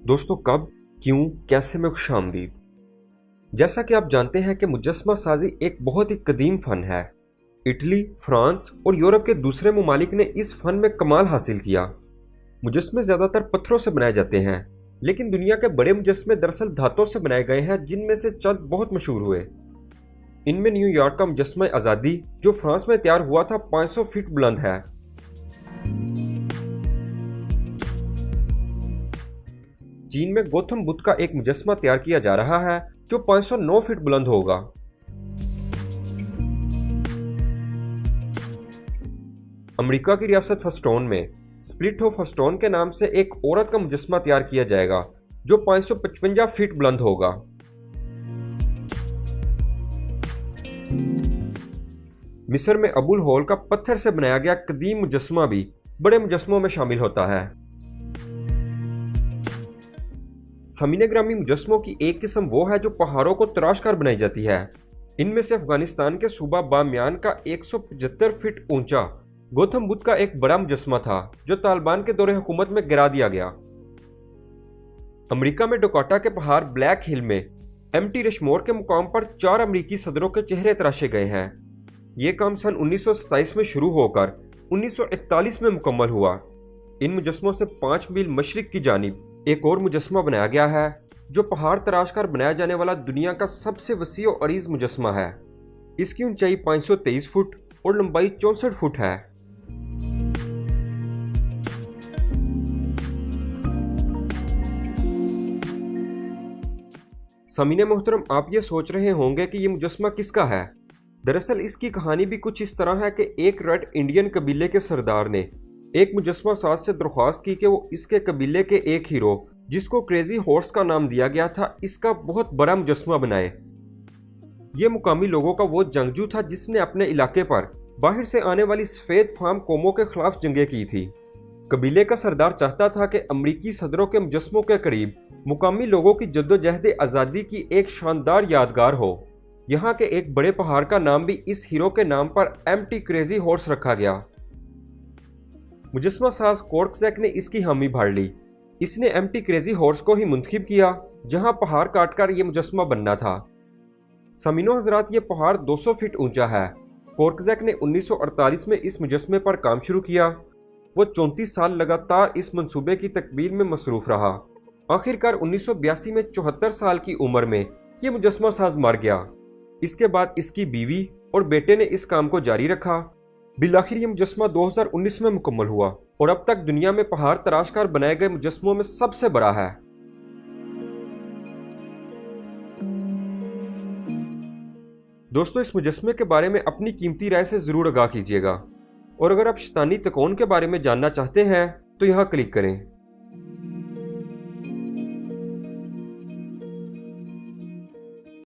दोस्तों कब, क्यों, कैसे में खुशामदीद। जैसा कि आप जानते हैं कि मुजस्मा साजी एक बहुत ही कदीम फ़न है। इटली, फ्रांस और यूरोप के दूसरे ममालिक ने इस फ़न में कमाल हासिल किया। मुजस्मे ज़्यादातर पत्थरों से बनाए जाते हैं, लेकिन दुनिया के बड़े मुजस्मे दरअसल धातों से बनाए गए हैं, जिनमें से चंद बहुत मशहूर हुए। इनमें न्यूयॉर्क का मुजस्मा आज़ादी, जो फ्रांस में तैयार हुआ था, 500 फीट बुलंद है। चीन में गौतम बुद्ध का एक मुजस्मा तैयार किया जा रहा है, जो 509 फीट बुलंद होगा। अमेरिका की रियासत हस्टोन में स्प्लिट ऑफ हस्टोन के नाम से एक औरत का मुजस्मा तैयार किया जाएगा, जो 555 फीट बुलंद होगा। मिस्र में अबुल होल का पत्थर से बनाया गया कदीम मुजस्मा भी बड़े मुजस्मों में शामिल होता है। समीने ग्रामी मुजस्मों की एक किस्म वो है जो पहाड़ों को तराश कर बनाई जाती है। इनमें से अफगानिस्तान के सूबा बामियान का 175 फीट ऊंचा गौतम बुद्ध का एक बड़ा मुजस्मा था, जो तालिबान के दौरे हुकूमत में गिरा दिया गया। अमेरिका में डकोटा के पहाड़ ब्लैक हिल में एमटी रशमोर के मुकाम पर 4 अमेरिकी सदरों के चेहरे तराशे गए हैं। ये काम सन 1927 में शुरू होकर 1941 में मुकम्मल हुआ। इन मुजस्मों से 5 मील मशरिक की जानिब एक और मुजस्मा बनाया गया है, जो पहाड़ तराश कर बनाया जाने वाला दुनिया का सबसे वसी और अरीज मुजस्मा है। इसकी ऊंचाई 523 फुट और लंबाई 64 फुट है। सामीने मोहतरम, आप ये सोच रहे होंगे कि ये मुजस्मा किसका है। दरअसल इसकी कहानी भी कुछ इस तरह है कि एक रेड इंडियन कबीले के सरदार ने एक मुजस्मा साज से दरख्वास्त की कि वो इसके कबीले के एक हीरो, जिसको क्रेजी हॉर्स का नाम दिया गया था, इसका बहुत बड़ा मुजस्मा बनाए। ये मुकामी लोगों का वो जंगजू था जिसने अपने इलाके पर बाहर से आने वाली सफेद फार्म कौमों के खिलाफ जंगें की थी। कबीले का सरदार चाहता था कि अमरीकी सदरों के मुजस्मों के करीब मुकामी लोगों की जद्दोजहद आज़ादी की एक शानदार यादगार हो। यहाँ के एक बड़े पहाड़ का नाम भी इस हीरो के नाम पर एमटी क्रेजी हॉर्स रखा गया। मुजस्मा साज कोर्कजैक ने इसकी हामी भर ली। इसने एमटी क्रेजी हॉर्स को ही मुंतखब किया, जहां पहाड़ काटकर यह मुजस्मा बनना था। समीनो हजरात, ये पहाड़ 200 फीट ऊंचा है। कोर्कजैक ने 1948 में इस मुजस्मे पर काम शुरू किया। वो 34 साल लगातार इस मंसूबे की तकमील में मसरूफ रहा। आखिरकार 1982 में 74 साल की उम्र में यह मुजस्मा साज मर गया। इसके बाद इसकी बीवी और बेटे ने इस काम को जारी रखा। बिलाखिर यह मुजस्मा 2019 में मुकम्मल हुआ और अब तक दुनिया में पहाड़ तराश कर बनाए गए मुजस्मों में सबसे बड़ा है। दोस्तों, इस मुजस्मे के बारे में अपनी कीमती राय से जरूर आगाह कीजिएगा, और अगर आप शैतानी तकोन के बारे में जानना चाहते हैं तो यहाँ क्लिक करें।